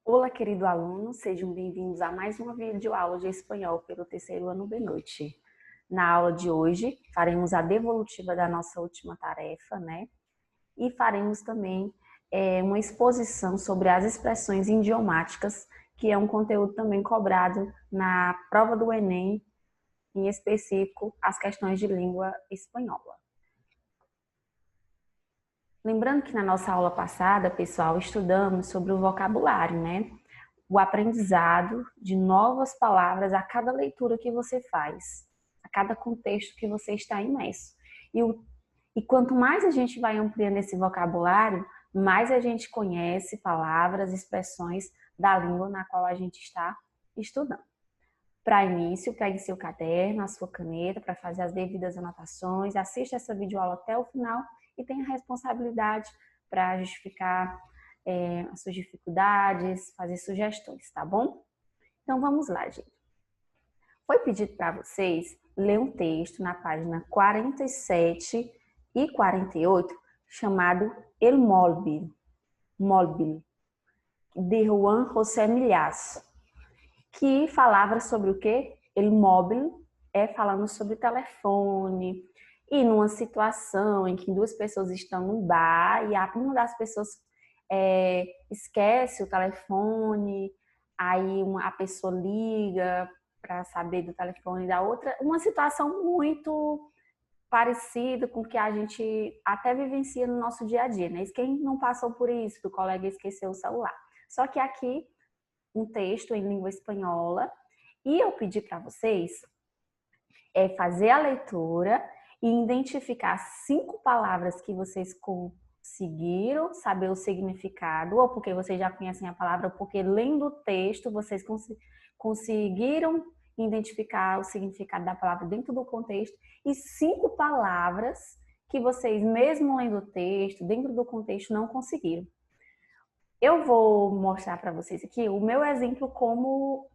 Olá, querido aluno, sejam bem-vindos a mais uma videoaula de espanhol pelo terceiro ano B-Noite. Na aula de hoje, faremos a devolutiva da nossa última tarefa, né? E faremos também uma exposição sobre as expressões idiomáticas, que é um conteúdo também cobrado na prova do Enem, em específico, as questões de língua espanhola. Lembrando que na nossa aula passada, pessoal, estudamos sobre o vocabulário, né? O aprendizado de novas palavras a cada leitura que você faz, a cada contexto que você está imerso. E quanto mais a gente vai ampliando esse vocabulário, mais a gente conhece palavras, expressões da língua na qual a gente está estudando. Para início, pegue seu caderno, a sua caneta para fazer as devidas anotações, assista essa videoaula até o final e tenha responsabilidade para justificar as suas dificuldades, fazer sugestões, tá bom? Então vamos lá, gente. Foi pedido para vocês ler um texto na página 47 e 48 chamado El Móvil, de Juan José Millás, que falava sobre o quê? El móvil é falando sobre telefone e numa situação em que duas pessoas estão num bar e uma das pessoas esquece o telefone, aí a pessoa liga para saber do telefone da outra, uma situação muito parecida com o que a gente até vivencia no nosso dia a dia, né? Quem não passou por isso, do colega esquecer o celular. Só que aqui um texto em língua espanhola e eu pedi para vocês fazer a leitura e identificar 5 palavras que vocês conseguiram saber o significado, ou porque vocês já conhecem a palavra, ou porque lendo o texto vocês conseguiram identificar o significado da palavra dentro do contexto, e 5 palavras que vocês, mesmo lendo o texto, dentro do contexto, não conseguiram. Eu vou mostrar para vocês aqui o meu exemplo como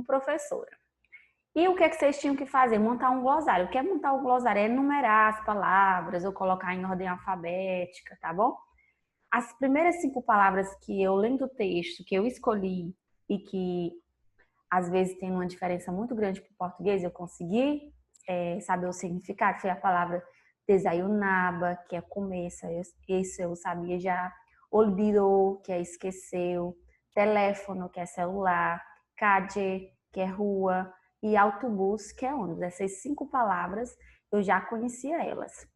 professora. E o que é que vocês tinham que fazer? Montar um glossário. O que é montar um glossário? É enumerar as palavras ou colocar em ordem alfabética, tá bom? As primeiras 5 palavras que eu lendo o texto, que eu escolhi e que às vezes tem uma diferença muito grande para o português, eu consegui saber o significado, foi a palavra desayunaba, que é comer, isso eu sabia já. Olvidou, que é esqueceu. Teléfono, que é celular. Calle, que é rua. E autobus, que é ônibus. Essas 5 palavras eu já conhecia elas.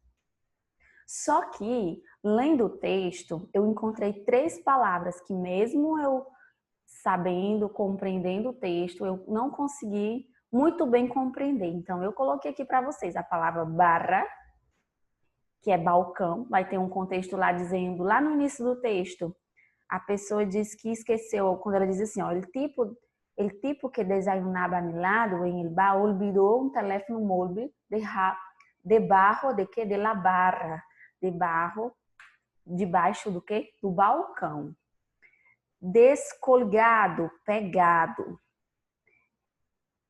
Só que, lendo o texto, eu encontrei 3 palavras que mesmo eu sabendo, compreendendo o texto, eu não consegui muito bem compreender. Então, eu coloquei aqui para vocês a palavra barra, que é balcão, vai ter um contexto lá dizendo, lá no início do texto, a pessoa diz que esqueceu, quando ela diz assim, ó, el tipo que desayunaba a mi lado en el bar olvidó un teléfono móvil debajo de que? De la barra, debaixo do que? Do balcão. Descolgado, pegado,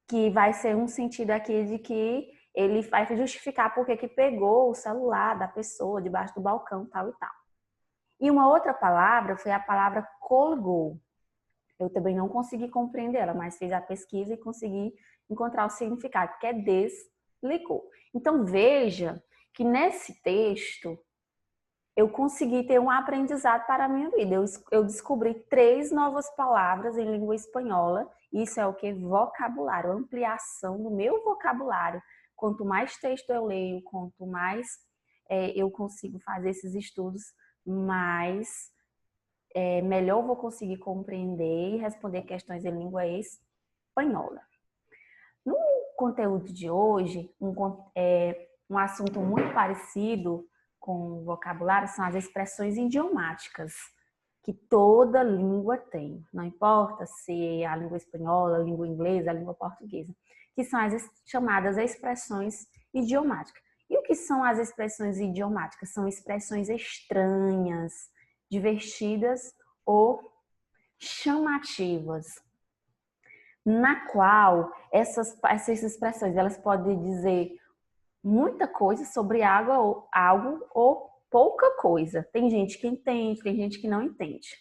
que vai ser um sentido aqui de que ele vai justificar porque que pegou o celular da pessoa debaixo do balcão, tal e tal. E uma outra palavra foi a palavra colgou. Eu também não consegui compreender ela, mas fiz a pesquisa e consegui encontrar o significado, que é desligou. Então veja que nesse texto eu consegui ter um aprendizado para a minha vida. Eu descobri 3 novas palavras em língua espanhola. Isso é o que? Vocabulário, ampliação do meu vocabulário. Quanto mais texto eu leio, quanto mais eu consigo fazer esses estudos, mais melhor eu vou conseguir compreender e responder questões em língua espanhola. No conteúdo de hoje, um assunto muito parecido com o vocabulário são as expressões idiomáticas, que toda língua tem, não importa se é a língua espanhola, a língua inglesa, a língua portuguesa, que são as chamadas expressões idiomáticas. E o que são as expressões idiomáticas? São expressões estranhas, divertidas ou chamativas, na qual essas expressões elas podem dizer muita coisa sobre algo ou pouca coisa. Tem gente que entende, tem gente que não entende.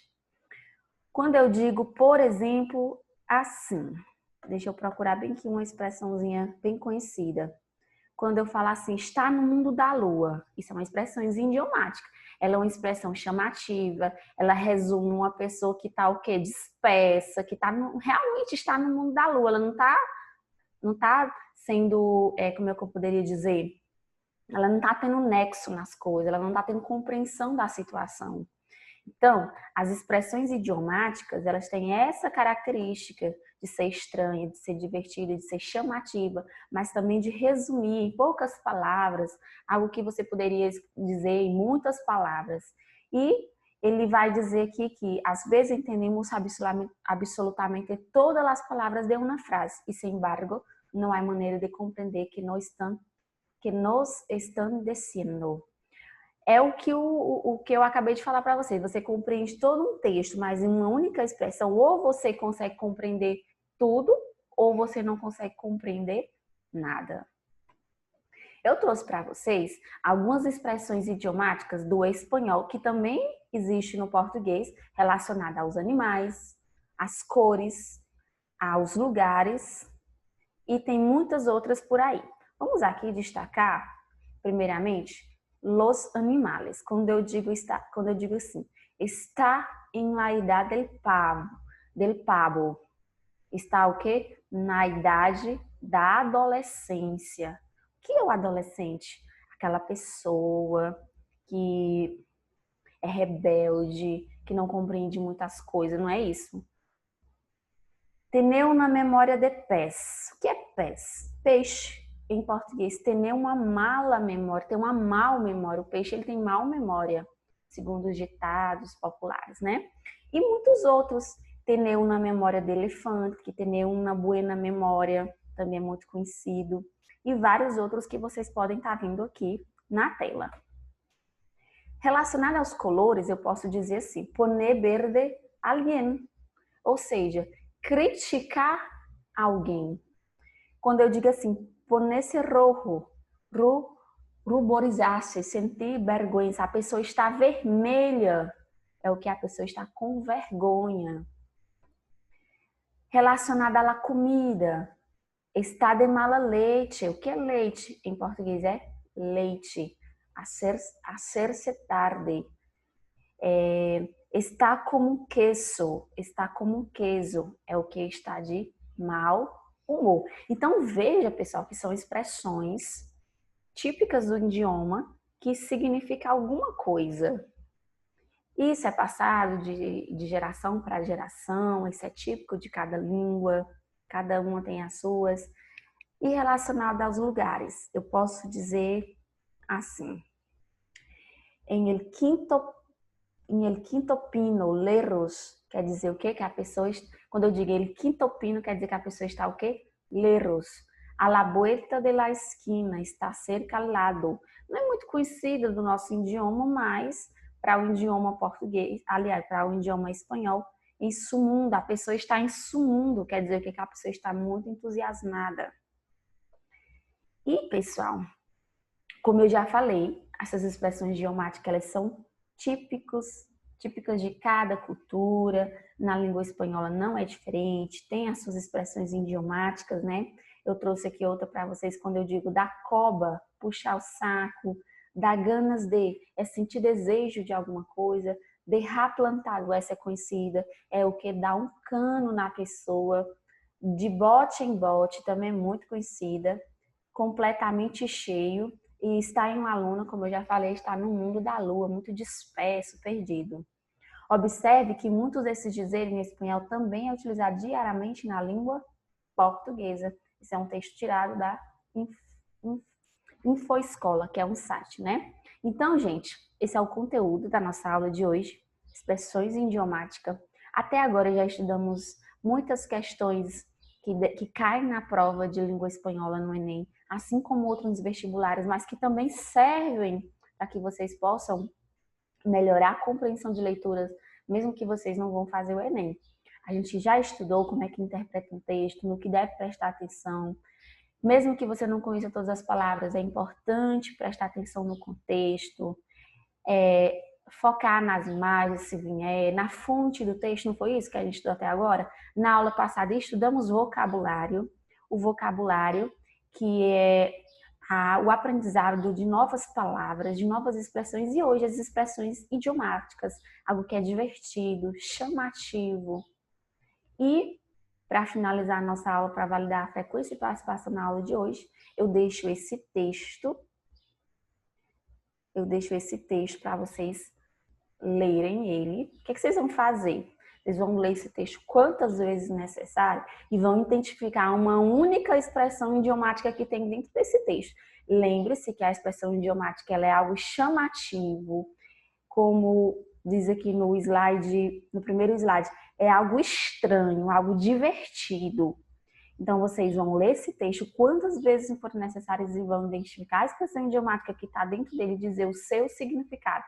Quando eu digo, por exemplo, assim, deixa eu procurar bem aqui uma expressãozinha bem conhecida. Quando eu falo assim, está no mundo da lua, isso é uma expressão idiomática. Ela é uma expressão chamativa, ela resume uma pessoa que está o quê? Dispersa, que realmente está no mundo da lua, ela não tá sendo, como é que eu poderia dizer? Ela não está tendo nexo nas coisas, ela não está tendo compreensão da situação. Então, as expressões idiomáticas, elas têm essa característica de ser estranha, de ser divertida, de ser chamativa, mas também de resumir em poucas palavras algo que você poderia dizer em muitas palavras. E ele vai dizer aqui que às vezes entendemos absolutamente todas as palavras de uma frase, e sem embargo, não há maneira de compreender que nos estão dizendo. É o que eu acabei de falar para você. Você compreende todo um texto, mas em uma única expressão, ou você consegue compreender tudo, ou você não consegue compreender nada. Eu trouxe para vocês algumas expressões idiomáticas do espanhol que também existe no português, relacionada aos animais, às cores, aos lugares, e tem muitas outras por aí. Vamos aqui destacar, primeiramente, los animales. Quando eu digo assim, está em la idade del pavo. Está o quê? Na idade da adolescência. O que é o adolescente? Aquela pessoa que é rebelde, que não compreende muitas coisas, não é isso? Tener uma memória de pés. O que é pés? Peixe, em português. Tener uma mala memória, ter uma mal memória. O peixe ele tem mal memória, segundo os ditados populares, né? E muitos outros. Tener uma memória de elefante, que tener uma buena memória, também é muito conhecido. E vários outros que vocês podem estar vendo aqui na tela. Relacionado aos colores, eu posso dizer assim, poner verde alguien. Ou seja, criticar alguém. Quando eu digo assim, ponerse rojo, ruborizar-se, sentir vergonha, a pessoa está vermelha, é o que a pessoa está com vergonha. Relacionada à comida, está de mala leite. O que é leite? Em português é leite. Hacer-se tarde. Está como um queso. Está como um queso. É o que está de mau humor. Então veja, pessoal, que são expressões típicas do idioma que significa alguma coisa. Isso é passado de geração para geração, isso é típico de cada língua, cada uma tem as suas. E relacionado aos lugares, eu posso dizer assim, em el quinto pino, lerros, quer dizer o quê? Que a pessoa, quando eu digo el quinto pino, quer dizer que a pessoa está o quê? Lerros. A la vuelta de la esquina, está cerca al lado. Não é muito conhecida do nosso idioma, mas para o idioma português, aliás, para o idioma espanhol, em sumundo, a pessoa está em sumundo, quer dizer que a pessoa está muito entusiasmada. E, pessoal, como eu já falei, essas expressões idiomáticas, elas são típicas de cada cultura. Na língua espanhola não é diferente, tem as suas expressões idiomáticas, né? Eu trouxe aqui outra para vocês quando eu digo da coba, puxar o saco, dar ganas de, é sentir desejo de alguma coisa, derrar plantado, essa é conhecida, é o que dá um cano na pessoa, de bote em bote, também é muito conhecida, completamente cheio, e está em uma luna, como eu já falei, está no mundo da lua, muito disperso, perdido. Observe que muitos desses dizeres em espanhol também é utilizado diariamente na língua portuguesa. Isso é um texto tirado da Infoescola, que é um site, né? Então, gente, esse é o conteúdo da nossa aula de hoje, expressões em idiomática. Até agora já estudamos muitas questões que caem na prova de língua espanhola no Enem, assim como outros vestibulares, mas que também servem para que vocês possam melhorar a compreensão de leituras, mesmo que vocês não vão fazer o Enem. A gente já estudou como é que interpreta um texto, no que deve prestar atenção. Mesmo que você não conheça todas as palavras, é importante prestar atenção no contexto. focar nas imagens, se vier, na fonte do texto, não foi isso que a gente estudou até agora? Na aula passada estudamos vocabulário, o vocabulário que é o aprendizado de novas palavras, de novas expressões, e hoje as expressões idiomáticas, algo que é divertido, chamativo. E, para finalizar a nossa aula, para validar a frequência e participação na aula de hoje, eu deixo esse texto para vocês lerem ele. O que vocês vão fazer? Vocês vão ler esse texto quantas vezes necessário e vão identificar uma única expressão idiomática que tem dentro desse texto. Lembre-se que a expressão idiomática ela é algo chamativo, como diz aqui no slide, no primeiro slide, é algo estranho, algo divertido. Então, vocês vão ler esse texto quantas vezes forem necessárias e vão identificar a expressão idiomática que está dentro dele e dizer o seu significado,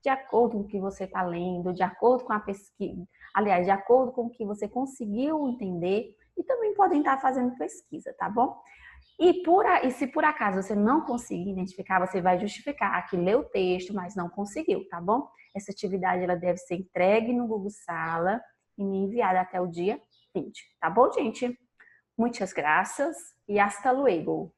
de acordo com o que você está lendo, de acordo com a pesquisa, aliás, de acordo com o que você conseguiu entender, e também podem estar fazendo pesquisa, tá bom? E se por acaso você não conseguir identificar, você vai justificar que leu o texto, mas não conseguiu, tá bom? Essa atividade ela deve ser entregue no Google Sala e me enviada até o dia 20, tá bom, gente? Muitas graças e hasta luego.